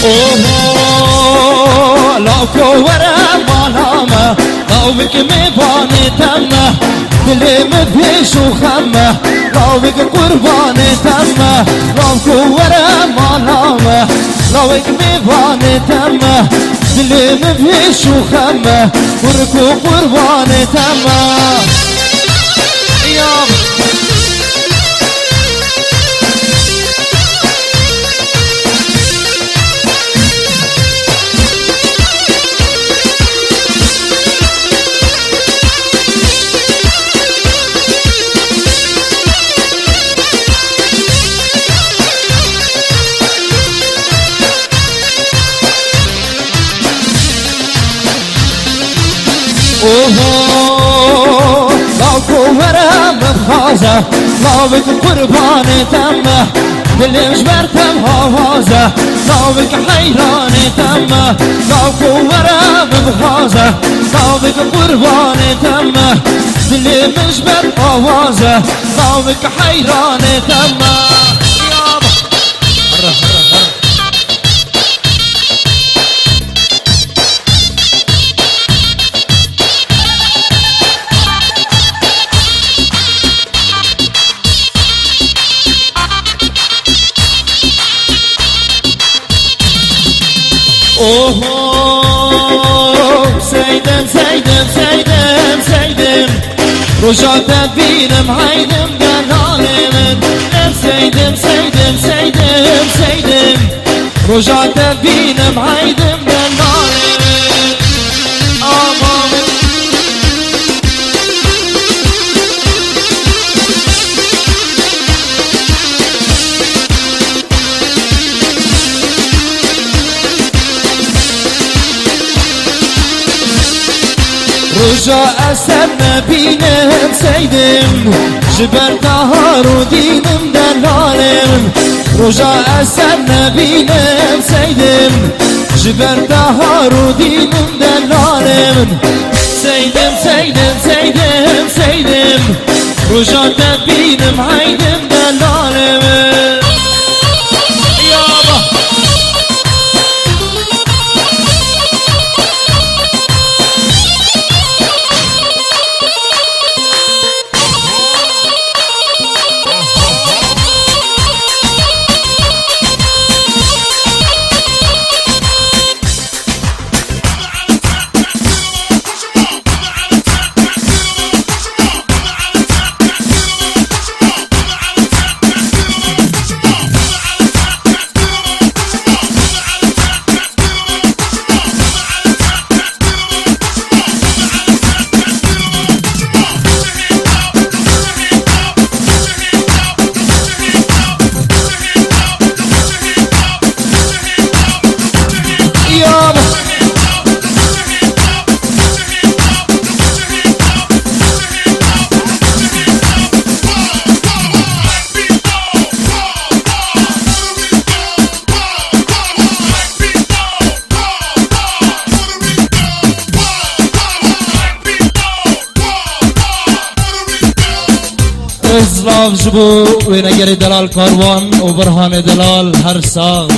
اوه لاکو ورم بالامه لاوک میبانه تمه دلم پیش و خمه لاوک قربان تمه لاکو ورم بالامه لاوک میبانه تمه دلم پیش و خمه ورکو قربان تمه اوه لاکو ورم بخوازه لاوک قربان تمه دلش برتم آوازه لاوک حیران تمه لاکو ورم بخوازه لاوک قربان تمه دلش بر آوازه لاوک حیران تمه اوه سیدم سیدم سیدم سیدم رجعت بینم حیدم دلالم سیدم سیدم سیدم سیدم رجعت بینم حیدم دلالم آمام رجاء أسر نبينم سيدم جبل دهار ودينم دلالم رجاء أسر نبينم سيدم جبل دهار ودينم دلالم سيدم سيدم سيدم سيدم رجاء نبينم عيدم دلالم ازلاف جبو وينجر دلال كاروان وبرهان دلال هر ساغ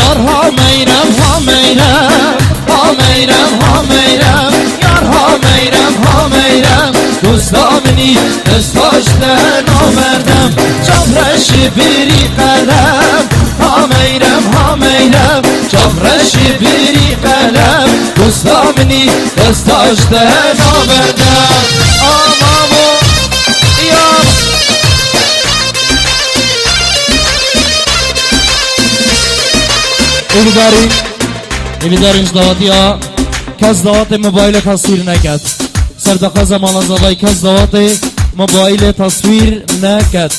یار ها میرم ها میرم ها میرم ها میرم یار ها میرم ها میرم دوستامنی دستاشتن آوردم چاپرشی بیری قلم ها میرم ها میرم چاپرشی بیری قلم دوستامنی دستاشتن آوردم آمامو یار امیداریم دواتی ها کس دوات موبایل تصویر نکد سردقه زمان از آقای کس دوات موبایل تصویر نکد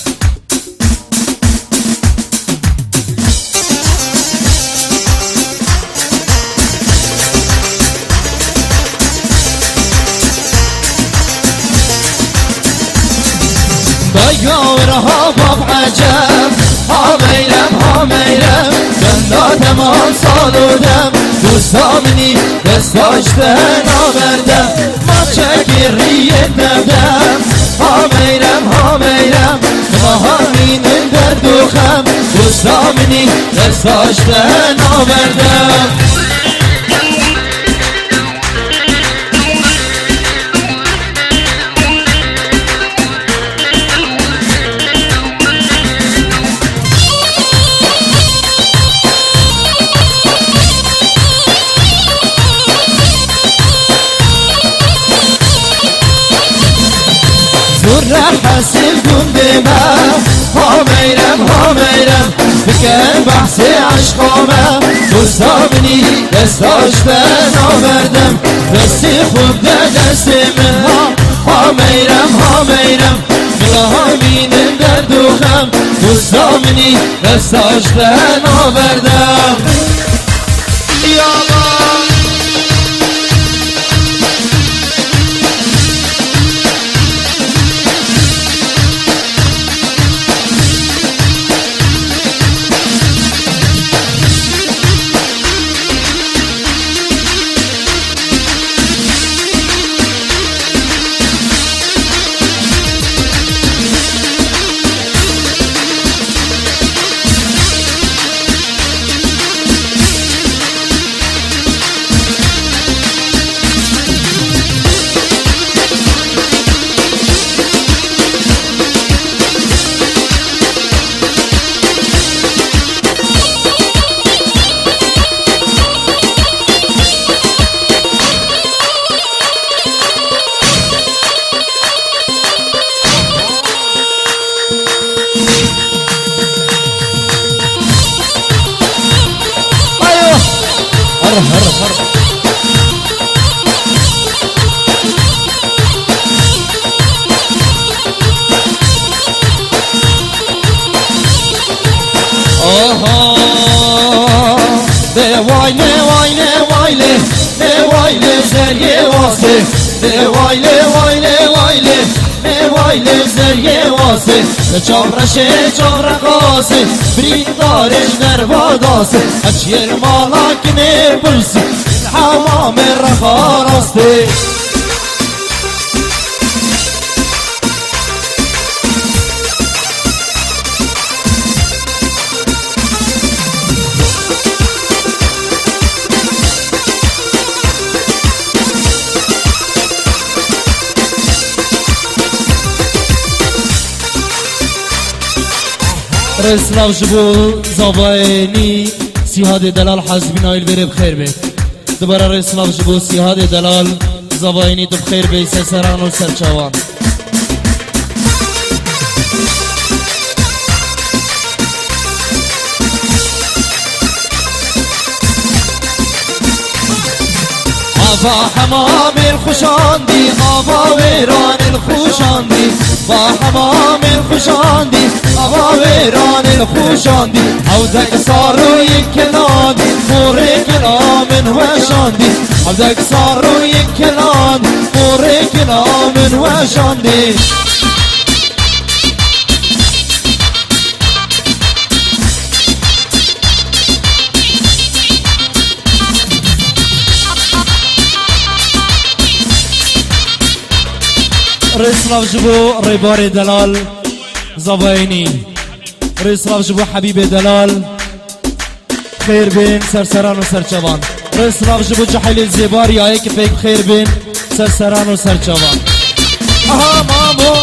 بایورها باب عجب ها میرم ها میرم بندادم آن سالودم دوستامنی دستاشتن آوردم ما چکریه دادم ها میرم ها میرم ما همینم در دوخم دوستامنی دستاشتن آوردم حسین گنده من ها میرم بکن بحث عشقامم دوستامنی دستاشتن آوردم دستی خوب ده دست من ها میرم همینم در دوخم دوستامنی دستاشتن آوردم یا وایله زریه واسه وایله زریه واسه چاپرشه چاپرقاسه بریندارش در باداسه اچیر مالاک نبرسی حمام رخاراسته رسلاو جبو زباینی سیهاد دلال حزبی نایل بره بخیر بید دوباره رسلاو جبو سیهاد دلال زباینی تو بخیر بید سران و سرچوان با حمام الخوشاندی آبا ویران الخوشاندی با حمام الخوشاندی آبا ویران الخوشاندی او دک سارو یک کلان مور کلام وشاندی او دک سارو یک کلان مور کلام وشاندی رسلاو جبو ريباري دلال زبايني رسلاو جبو حبيب دلال خير بين سرسران وسرچوان رسلاف جبو جحيل الزبار يا هيك فيك خير بين سرسران وسرچوان اها مامو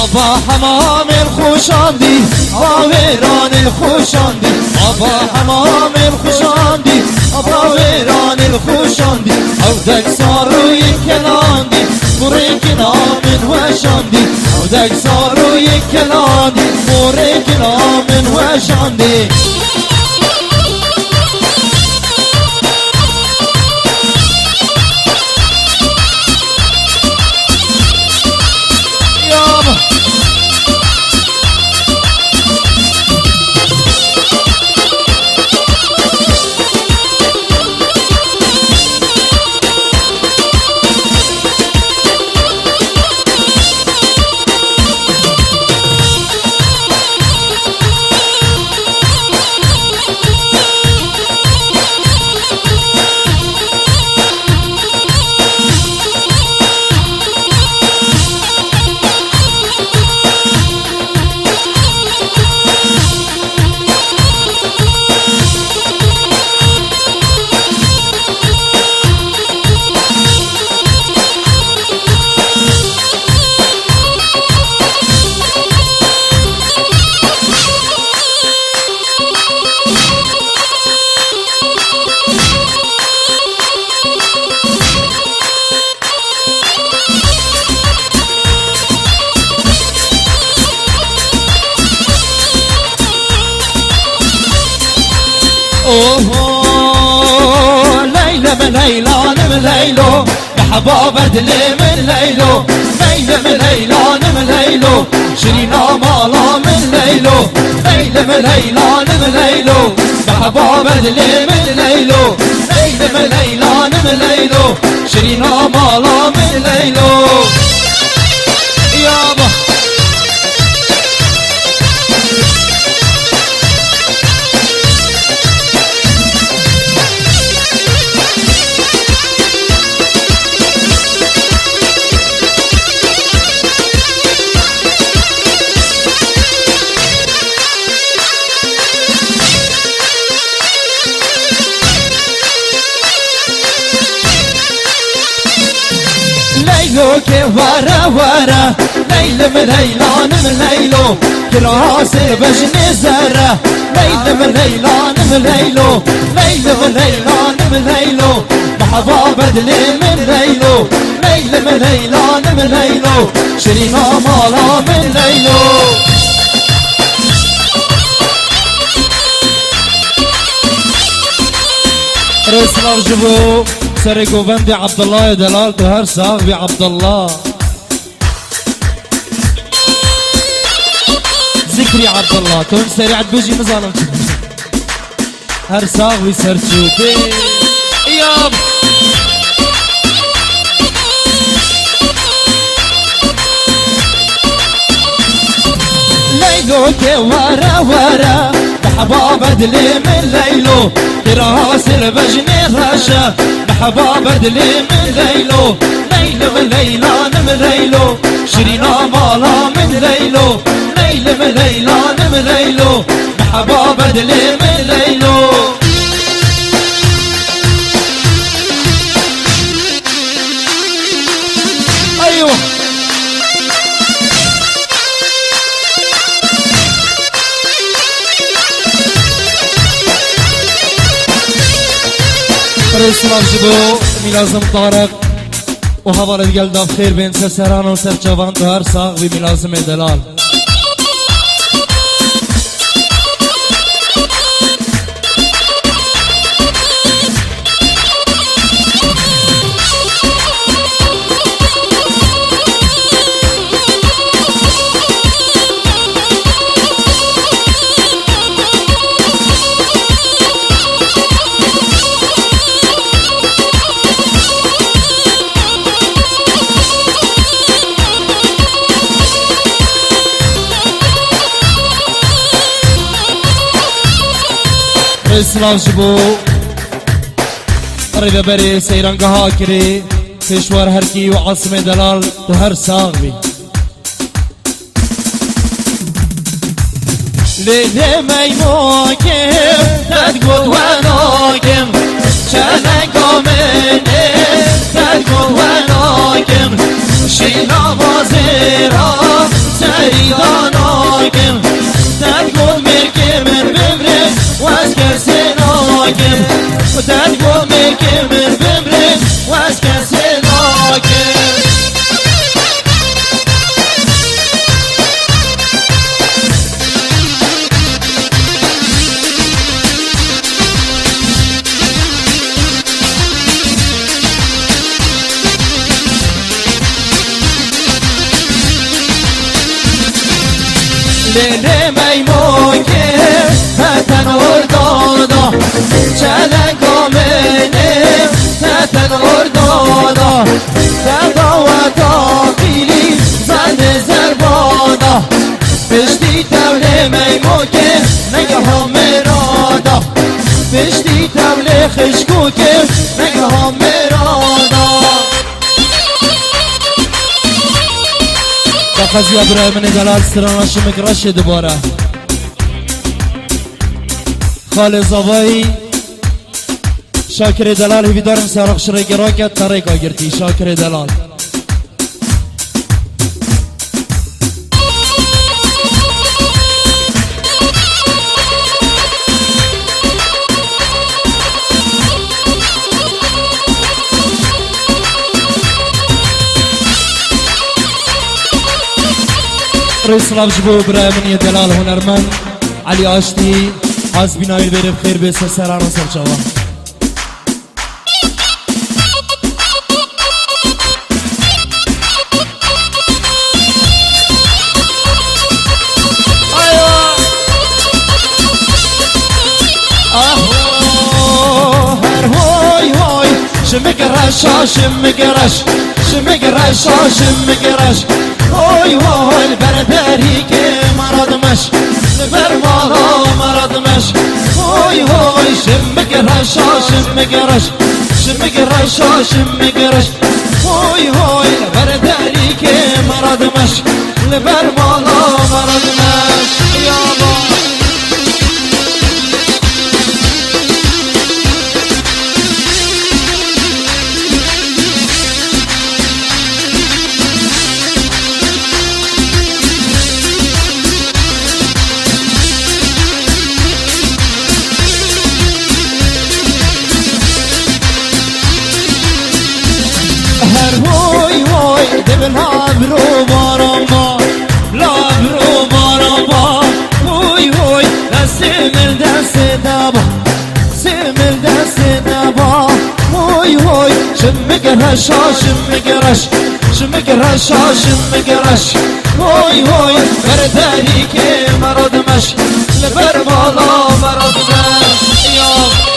ابا حمام الخوشاندي ويران الخوشاندي ابا حمام الخوشاندي ابا ويران الخوشاندي عودك صاروا يكلاندي مريكنا من وشاندي عودك صاروا يكلاندي مريكنا من وشاندي اوه ليلى من ليلى من ليلو يا حبابة دلي من ليلو ليلى من ليلى من ليلو شرينا مالا من ليلو ليلى من ليلى من ليلو يا حبابة دلي من ليلو ليلى من ليلى من ليلو شرينا مالا من ليلو يابا ليلو كي ورا ورا ليلى من ليلان من ليلو كراس بجني زرا ليلى من ليلان من ليلو ليلى من ليلان من ليلو محبا بدلي من ليلو ليلى من ليلان من ليلو شرينا مالا من ليلو رسل جبو سري قوبندي عبد الله يا دلال تهر صاحبي عبد الله ذكري عبد الله تون سريع بيجي مظالم هر صاحبي سرچوبي ياب ليلو كي ورا ورا محبا بدلي من ليلو كراس البجني رشا محبا بدلي من ليلو ليلى من ليلان من ليلو شرينا مالا من ليلو ليلى من ليلان من ليلو محبا بدلي من ليلو ايوه رسول جبو ملازم طارق وحوالة قلدا بخير بين سرسران وسرچوان دهر ساغ بملازم دلال اسلام جبو قريبه بري سيران قها كري كشوار هركي وعاصمه دلال تو هر ساغ بي لیلی میموکم تدگو وناکم چلنگامنه تدگو وناکم شینا بازیرا سریداناکم تدگو مرکم بمره واز کسی ناکم تدگو مرکم بمره واز کسی ناکم لیلی میموکه تتن اردادا چلنگامنه تتن اردادا تدا و تاقیلی زنده زربادا پشتی توله میموکه نگه ها مرادا پشتی توله خشکوکه نگه ها مرادا قضیه برای من دلال سرانش مگرش دوباره خال زوایی شاکر دلال هیوی دارم سراغ شرگی راکت تریکا گرتی شاکر دلال رئيس لابج بو برامني دلال هنرمن علي آشتي حاز بنايل بير بخير بس سران سرچوا شمقرش شمقرش شمقرش شمقرش اوی وای برداری که مرادمش برمالا مرادمش اوی وای شمقرش شمقرش شمقرش شمقرش اوی وای برداری که مرادمش برمالا مرادمش یا الله لابرو بارم با لابرو بارم با وی وی دستمل دست دبا سمل دست دبا وی وی شمگرش شمگرش شمگرش شمگرش وی وی برداری که مرادمش لبر بالا مرادمش یا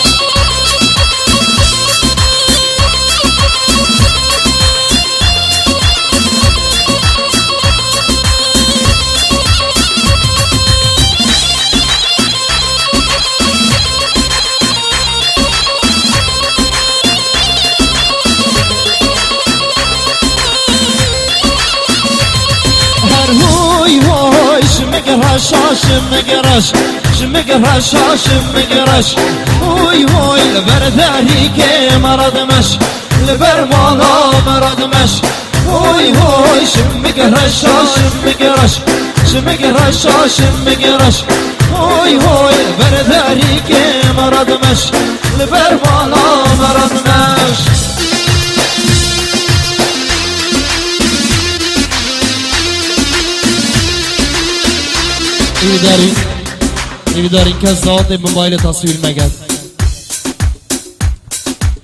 شمگرش شمگرش شمگرش شمگرش وی وی لبرداری که مرادمش لبر مالا مرادمش وی وی شمگرش شمگرش شمگرش شمگرش وی وی لبرداری که مرادمش لبر مالا مرادمش ایوی دارین که ذات موبایل تصویر نگد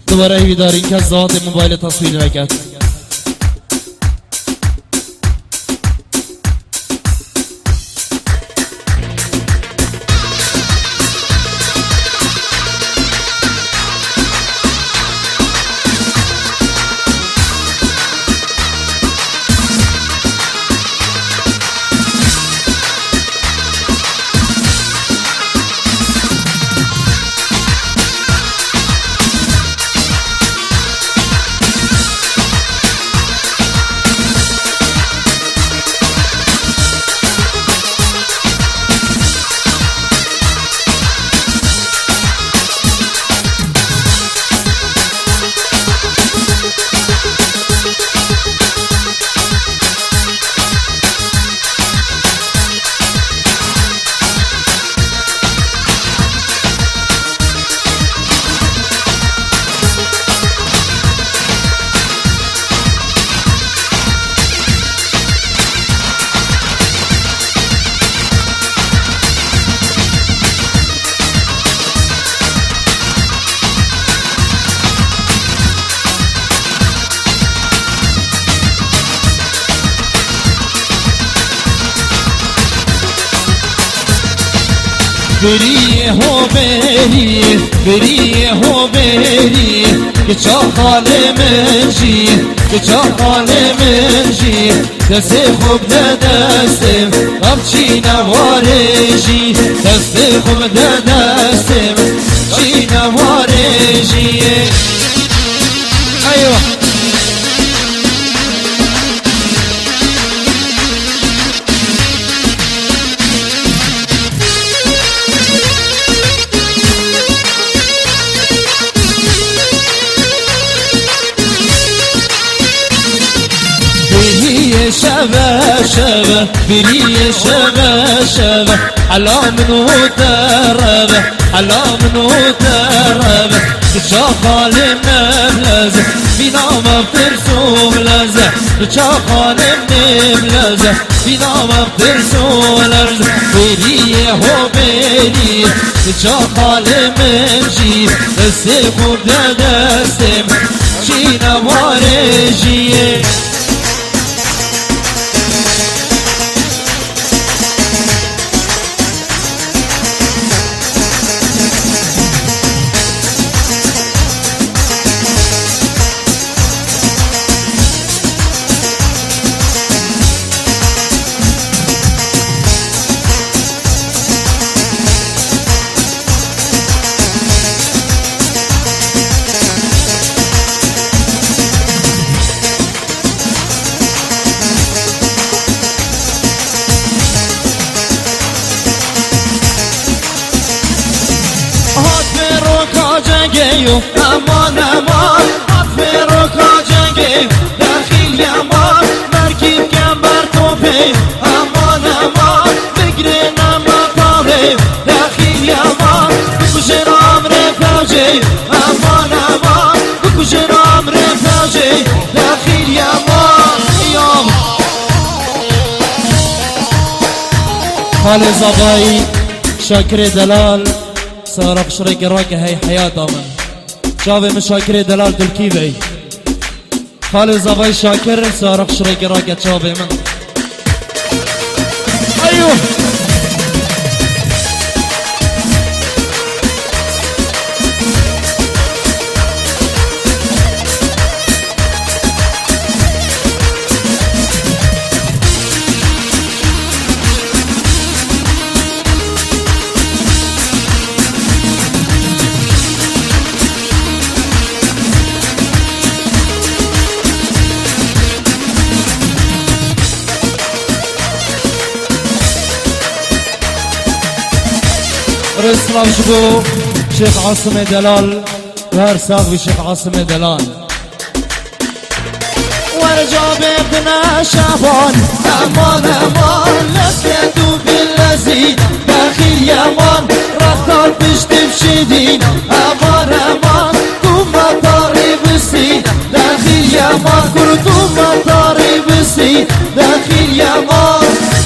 دوباره ایوی دارین که ذات موبایل تصویر نگد بری هو بری که چا خال من جی که چا خال من جی دست خوب ده دستم اب چی نواره جی دست خوب ده دستم چی نواره جی ایوه شبه بري شبه على منو تربه على منو تربه شاخال مبلزه بنا مبترسو ملزه شاخال مبلزه بنا مبترسو ملزه بري هو بري شاخال منجي السيخو دستم شينا وارجي امان امان افرو کاجنگی داخل یمان مرکب کمبر توپی امان امان بگیرن اما پاره داخل یمان بکشن عمر فوجی امان امان بکشن عمر فوجی داخل یمان یام خالد زبایی شاکر دلال سارق شرق راك هي حياة من شافي مشاكر دلال دلكيبي خالد زباي شاكر سارق شرق راك شافي من ايوه رسلام شبو شيخ عاصم دلال وهر ساق شيخ عاصم دلال ورجع بابنا شعبان امان امان لسكتو باللذين داخل يمان رختار بشت بشدين امان امان كوم طاري بسين داخل يمان كرتوم طاري بسين داخل يمان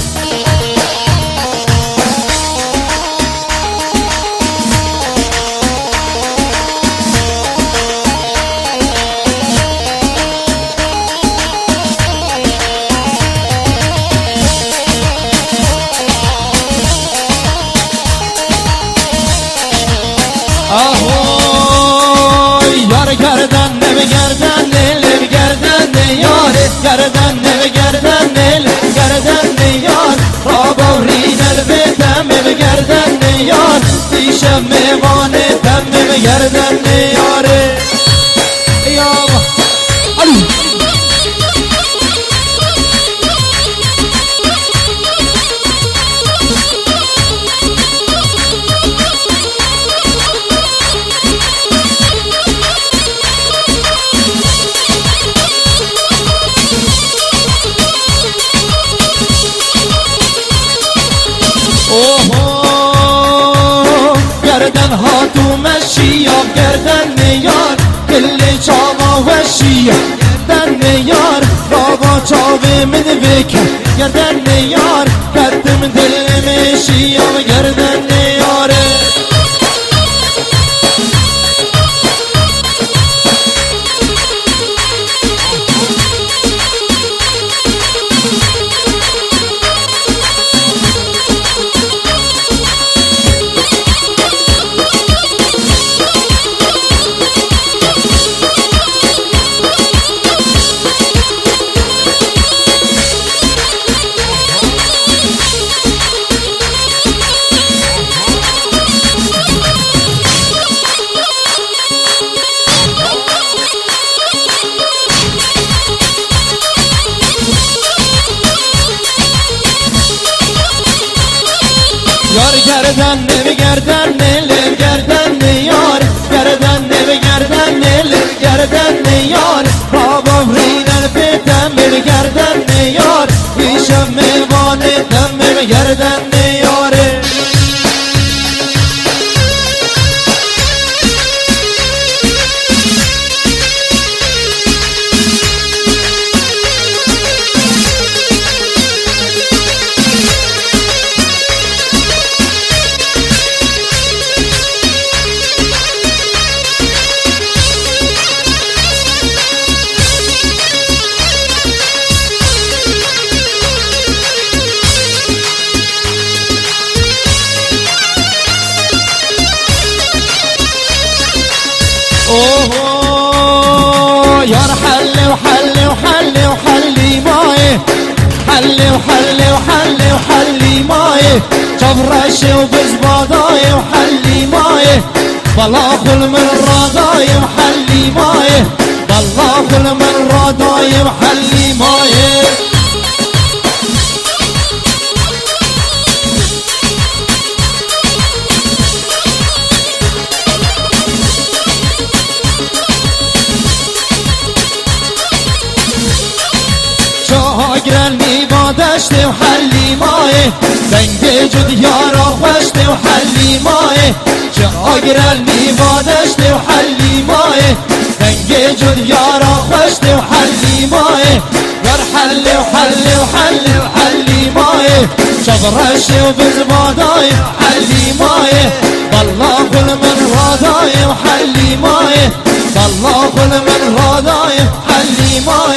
گردن نمی گردن دل گردن یار گردن نمی گردن دل گردن یار رابوری دل بدم گردن یار دیشم میوانه دم گردن یاره یا علی گردن هاتو مشی گردن یار کل چاوا وشی گردن یار بابا چاوه من بکن گردن یار کدم دل مشی گردن یاره گردن بگردن نیل گردن یار گردن بگردن نیل گردن یار بابا ریدن پیتم بگردن یار پیشم میوانه دم بگردن یاره يار حلي وحلي وحلي وحلي ماي حلي وحلي وحلي وحلي ماي جبرشي وبزباداي وحلي ماي بلا خل من راداي وحلي ماي بلا خل من راداي وحلي ماي شاگرنی با دشت و حلی ماه دنگ جد یارا خوشت و حلی ماه شاگرنی با دشت و حلی ماه دنگ جد یارا خوشت و حلی ماه ور حلی و حلی و حلی و حلی ماه شغرش و بزبادای حلی ماه بالله کل من رادای و حلی ماه بالله کل من رادای حلی ماه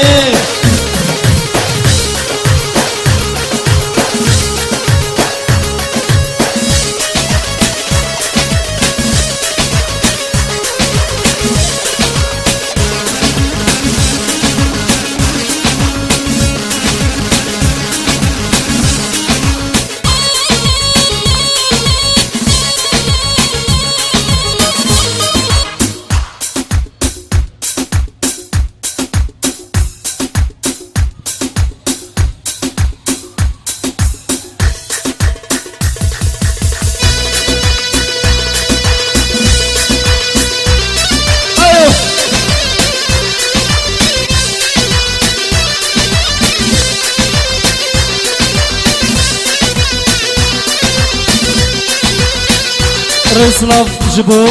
رسلاف جبو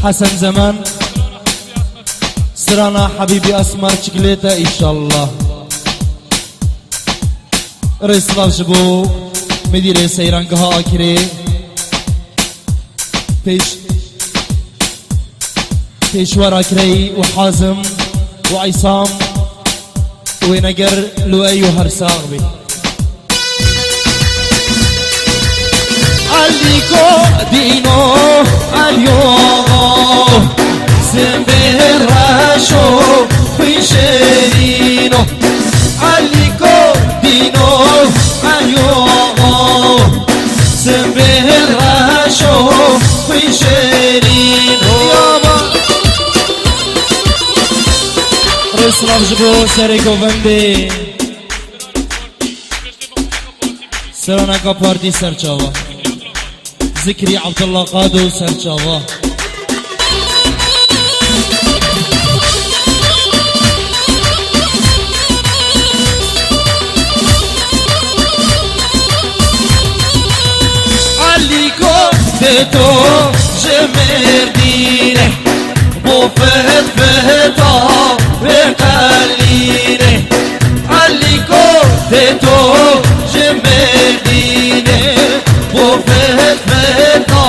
حسن زمان سرانا حبيبي اسمر شكليتا ان شاء الله رسلاف جبو مدير سيرانقها اكري بيشوار اكري وحازم وعصام ونقر لؤي وهرساغبي Aliko dino اليوم سمبراشو بيشرينو Aliko dino اليوم سمبراشو بيشرينو رسلاف جبو سريكو بندي سراناكا بارتي سرچاوا ذكري عبد الله قادو سرچاوا عليكو فتو جمردينه بو فهد فهدا بقلينه عليكو فتو جمردينه بو فهد فهدا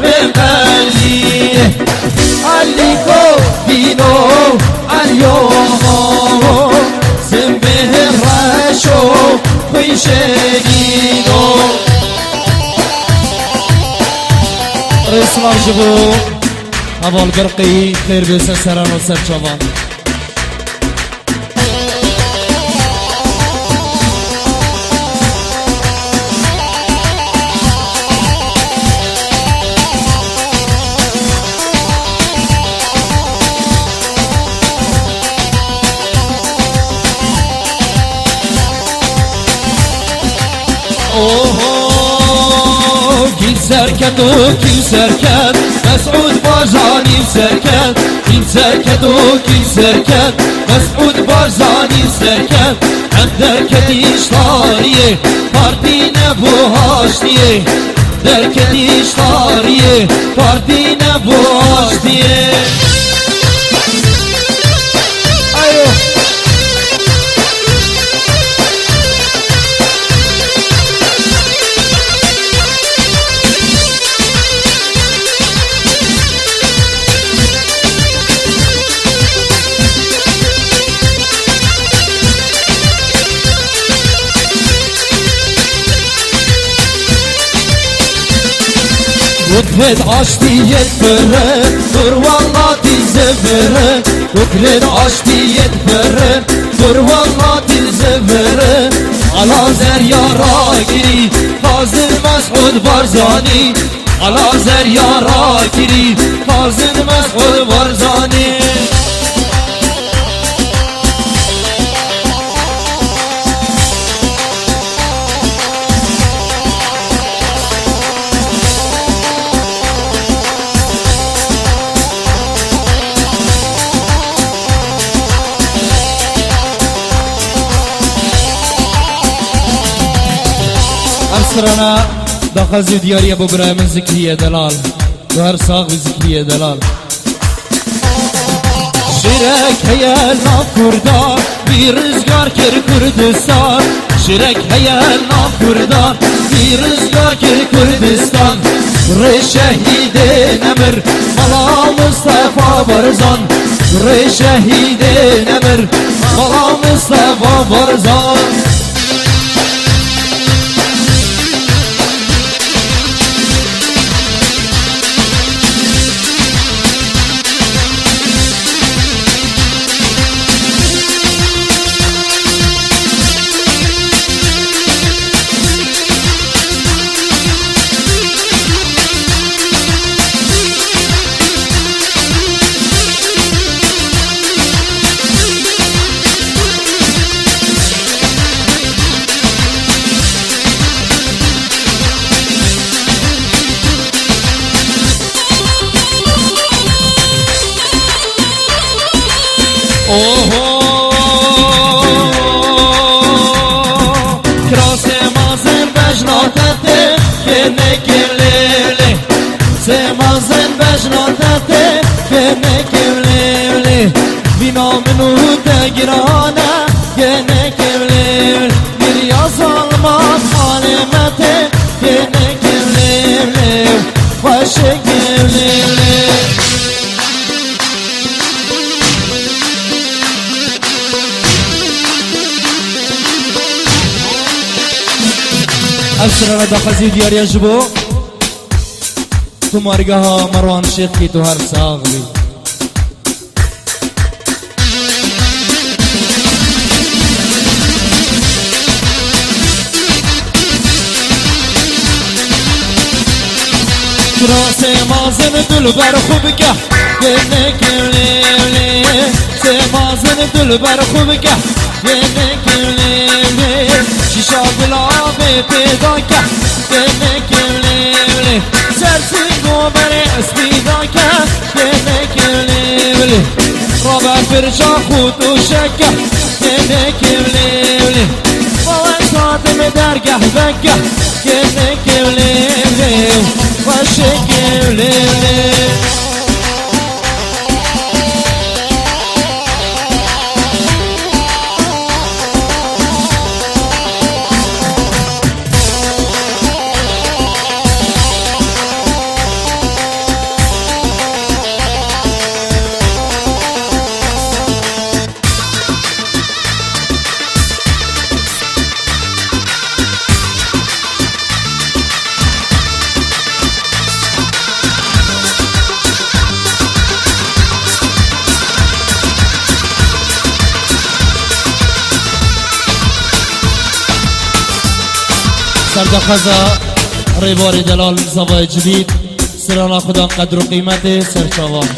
بقلينه عليكو دينو اليوم سنبه الرشو بيشينو رسمار جبو أبال برقي خير بيسا سران و سر چوان سرکت و کی سرکت مسعود بارزانی سرکت این سرکت و کی سرکت مسعود بارزانی سرکت هم درکتیش تاریه پارتی نبو هاشتیه درکتیش تاریه پارتی نبو هاشتیه وكلت عشتي يتفرق دور والله تزفرق وكلت عشتي يتفرق دور والله تزفرق على زريا راكري فازل مسعود بارزاني على زريا راكري فازل مسعود بارزاني أبصرنا دخزي دياري أبو برايم زكريا دلال وهر صاغ زكريا دلال شرك هيا الناف كردان برزقار كر كردستان شرك هيا الناف كردان برزقار كر كردستان رشهيد نمر ملا مصطفى برزان رشهيد نمر ملا مصطفى برزان كراسي مازن بجناتته كنك الليلي سمازن بجناتته كنك الليلي بنا منو تجرانا كنك الليل بريا ظلمات حالمته كنك الليل وشك الليل أبشر رضا خزي ديار يجبو تو مرقها مروان شيخ كي تو هر ساغلي كراسي مازن دل بر خوبكه گنك ولي سمازن دل بر خوبكه گنك ولي شیشا گلابه پیدا کرد گنک ولي سرسنگو بره اسپیدا کرد گنک ولي رابع فرشا خود و شکه گنک ولي باور ساتم درگه بگه گنک ولي و شک ولي سردخزا ریباری دلال زوای جدید سرانا خدا قدر و قیمت سرچاوان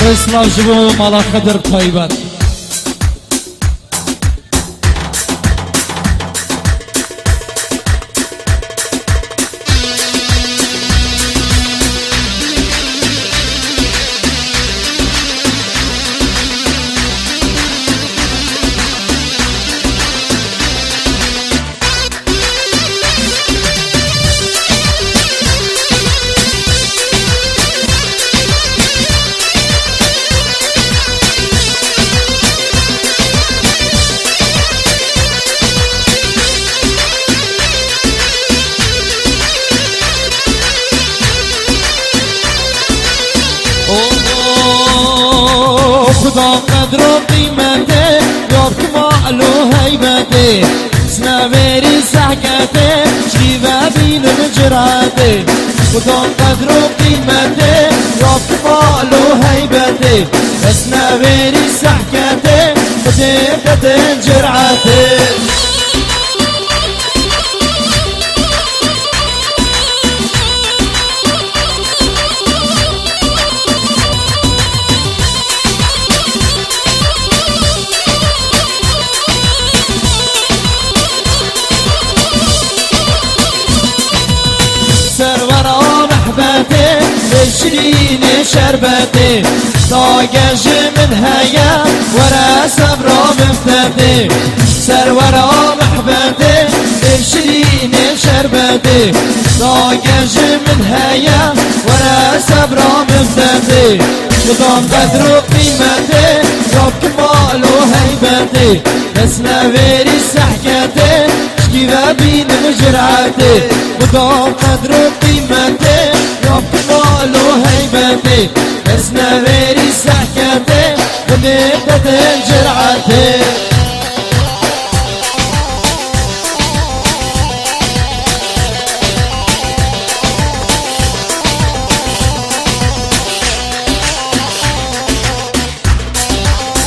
اسلام جبو مالا خضر طيبات خدا قدر و قیمته یاد که معلو هیبته سنویری سحکته شیوه بینم جراته خدا قدر و قیمته یاد که معلو هیبته سنویری سحکته بده جراته سرورا محبته بشرين شربته طاقج من هيا ورا صبرا مفتته سرورا محبته بشرين شربته طاقج من هيا ورا صبرا مفتته خدام قدر و قيمته رب كمال و هيبته بس نويري سحكته شكيبه بين مجرعته خدام قدر و قيمته رب كمال و هيبته بس نويري سحكته ونبته جرعته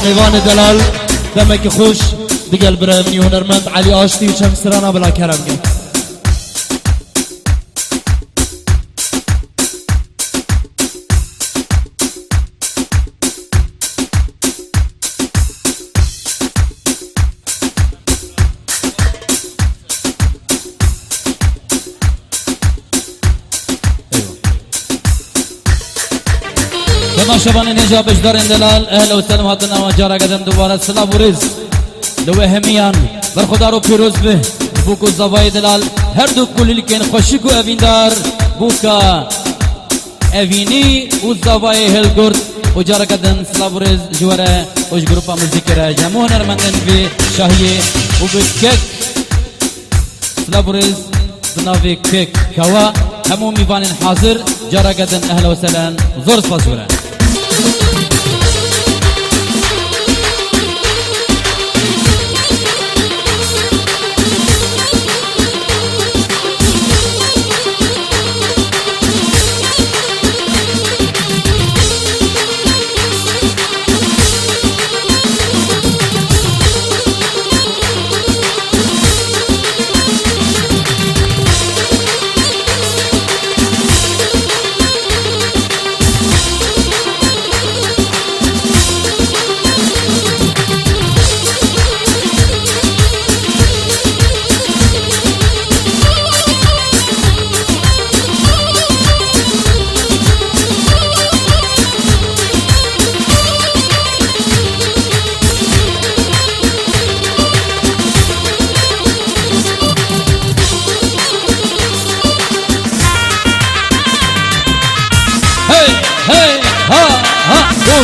ایوان دلال دمک خوش دگل برای هنرمند علی آشتی و شمسرانا بلا کرم گی ما شبان نجا بجدار دلال اهلا وسهلا هاتنا وجارا قدم دوباره سلام و رزق لو همیان بر خدا رو پیروز به بوکو زوای دلال هر دو کلی کن خوشی و اویندار بوکا اوینی و زوای هلگرد و جارا قدم سلام و رزق جواره وش گروپا موزیکر جمعون هرمندن به شاهی و به کک سلام و رزق بناوی کک کوا همو میوانین حاضر جارا قدم اهلا وسهلا زور سپاس جواره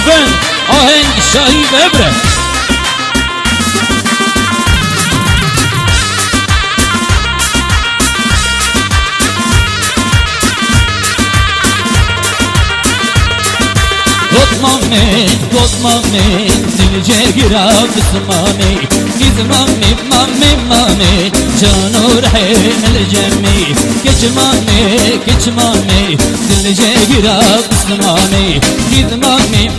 وفن آهنگ شاهی ببره Gotmame, dilce girab ismami İzmami, mami, canur el cemi Geçmami, dilce girab ismami İzmami,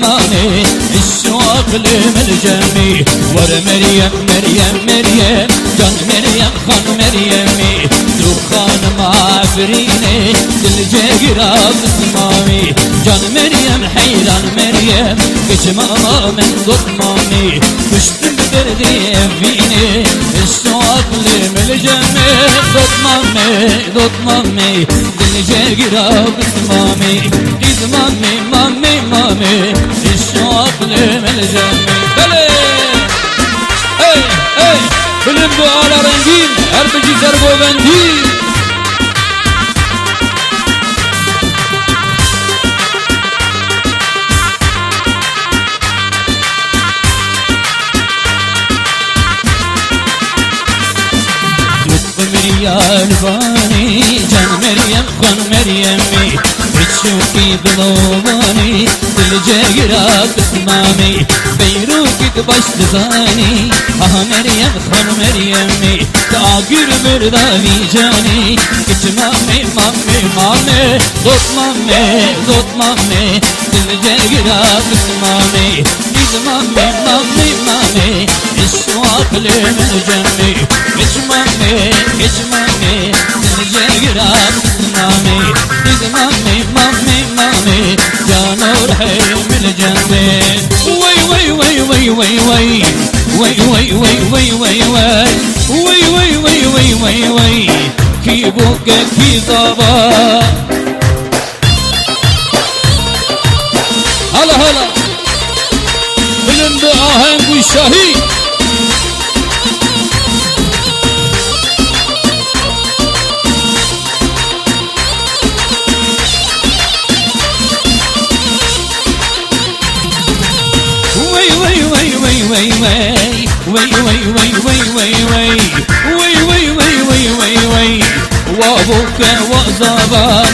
mami, İşşu aklim el cemi Var Meryem, can Meryem, han Meryemi Ruh خانم عفرینه دل جگرا بسمامی جان مریم حیران مریم کچ ماما من ضدمامی کشتم بردی وینه اشتاق لملجمه ضدمامی دل جگرا بسمامی قید مامی اشتاق لملجمه بله بلند و آلا رنگین هر بجی زرگوبندی لطف مريال باني جان مريم خان مريمي بتشوفي ضلوباني دل جايرة بسمامي بيروكي تباش تزاني مريم خان مريمي تاقر برداوي جاني كش مامي ضد مامي دل جايرة بسمامي دل مامي اشواق لمجمي كش مامي دل جايرة بسمامي دل مامي جانور حي من جنبي وي كي بوكا كي ضبا هلا بلند آهنگ والشهيد وابوك وزبان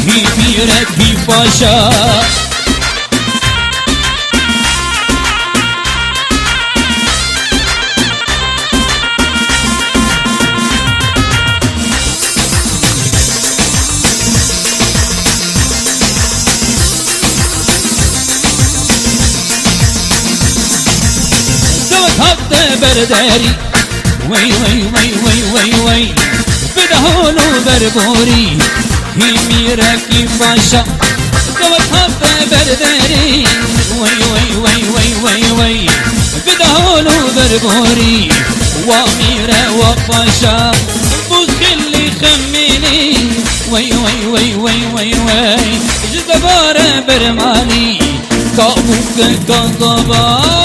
هي بيرك هي باشا برداري وي بدهولو بربوري هي ميراكي باشا دوت حبة برداري وي بدهولو بربوري وميرا وباشا بوز اللي خميني وي جدبارة برماني كابوك كذبا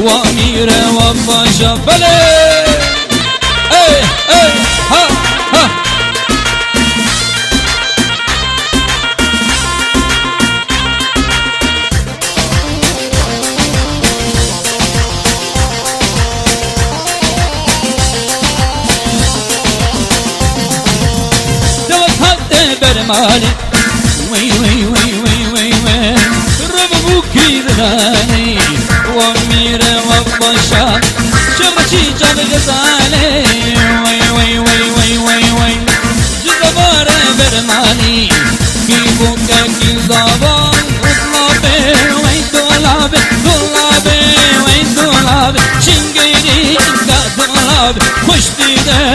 وأميرة وباشا بلي ها دوت حتى برمالي ربوكي ذراني وأميرة وباشا شرشي جاب غزالي وي جزبارة برماني كي بوكا كي زبان دولابي شنگيري دولابي خوش دیدن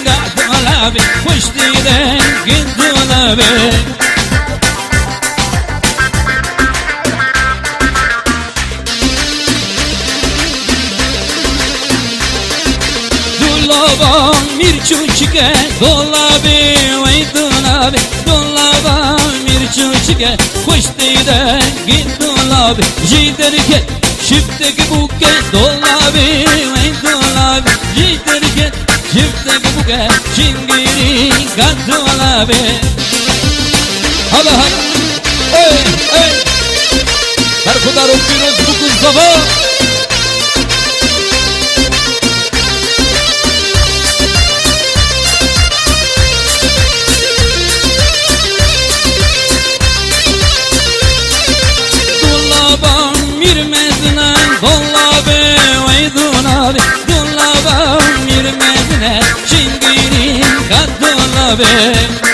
گد دولابي خوش دیدن گد دولابي دولابا mirçuçike دولابي وي دولابا mirçuçike خوش دیدن گد دولابي جيدرك شفتك بوكا دولابي وي دولابي جيدرك شفتك بوكا شنگيري قد دولابي هلا برخدار وفيروز بوكو الزبا دولابي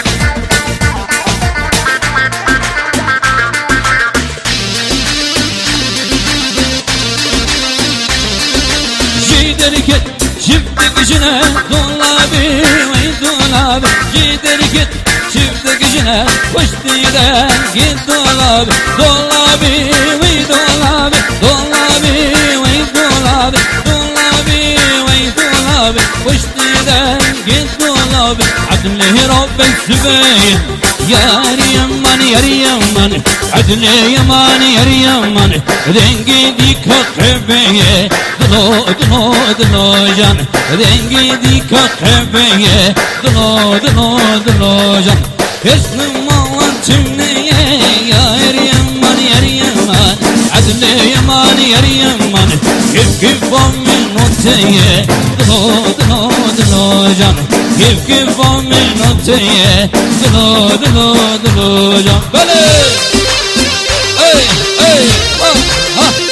جيدركت شفتك جنة دولابي وين دولابي جيدركت شفتك جنة وشتي ده جيت دولابي دولابي وين دولابي دولابي وين دولابي دولابي وين دولابي وشتي ده جيت دولابي عدله رب الزباين يا ريمان يا ريمان عدله يمان يا ريمان دنگي ديك قبيه دلو دلو دلو جان دنگي ديك قبيه دلو دلو دلو جان اسم مالان تمنيه يا ريمان يا ريمان عدله يمان يا ريمان كيف كيف من نوتيه دلو دلو دلو جان كيف كيف من نوتيه دلو دلو دلو جان بله اي اي ها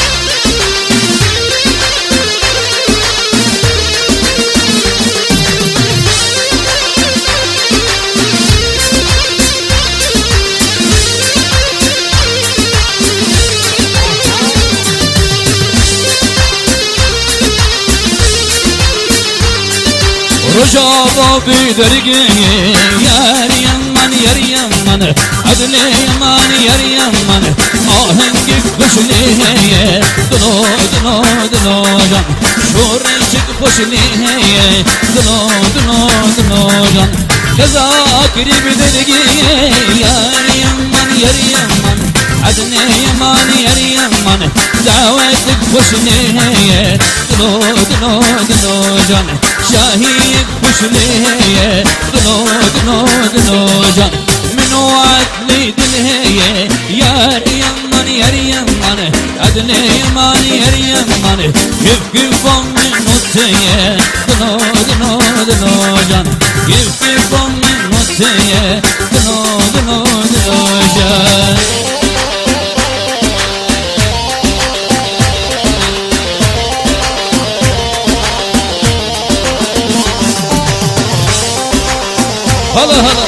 رجابا بدرگه یار یمن یار یمن عدل یمن یار یمن آهنگ خوشلی ہے دلو دلو دلو جان شورش خوشلی ہے دلو دلو دلو جان کذا قریب بدرگه یار یمن یار یمن عدل یمن یار یمن دعوت خوشلی ہے دلو دلو دلو جان شاهي خوشليه دلو دلو دلو جان من وعد لي دلهيه يا ريمان يا ريمان عدل يمان يا ريمان كيف كيف من نوتيه دلو دلو دلو جان كيف كيف من نوتيه دلو دلو دلو جان هلا هلا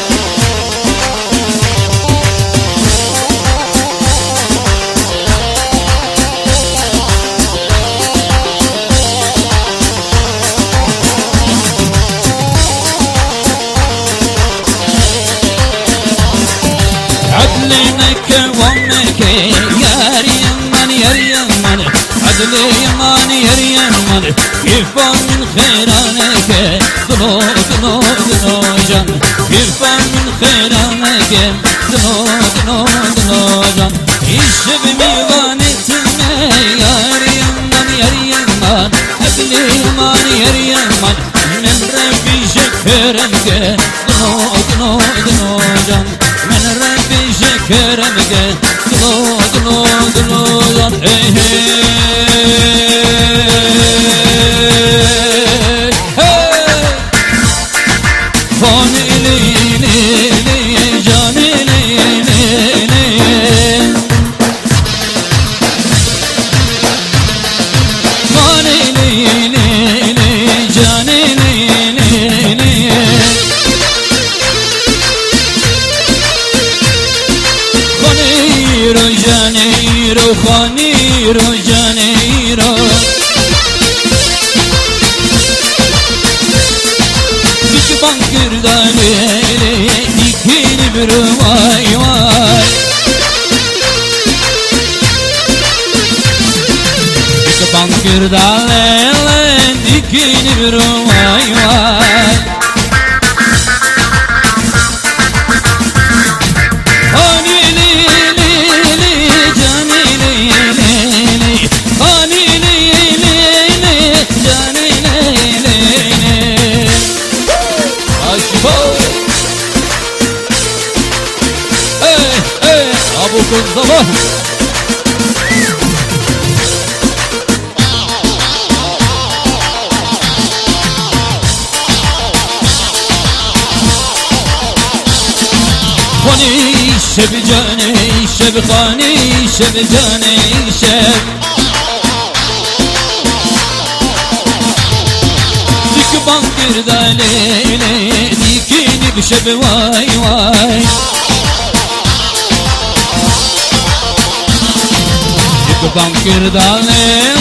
عدلينك وامك يا ريمان يا ريمان عدل يمان يا ريمان كيف من خيرانك دلو دلو دلو جان كيف من خيرانك دلو دلو دلو جان يشب ميوانتنا يا ريمان يا ريمان عدل يمان يا ريمان من ربي شكرمك دلو دلو دلو جان من ربي شكرمك دلو دلو دلو جان Janeiro, Janeiro Dik bankırda lele dikini bir vay vay Dik bankırda lele dikini bir vay vay Abu Kuzzaba Khani şeb cane şeb khani şeb cane şeb Dik bankırda lele dikini بشب واي واي يكبان كرداني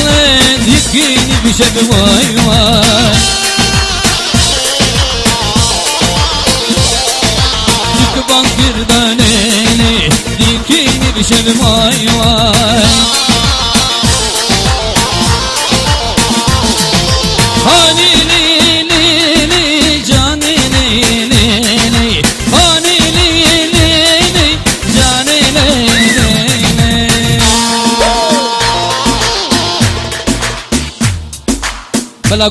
ديكيني بشب واي واي يكبان كرداني ديكيني بشب واي واي هاني لي لي لي جاني لي لي لي هاني لي لي لي جاني لي لي لي بلا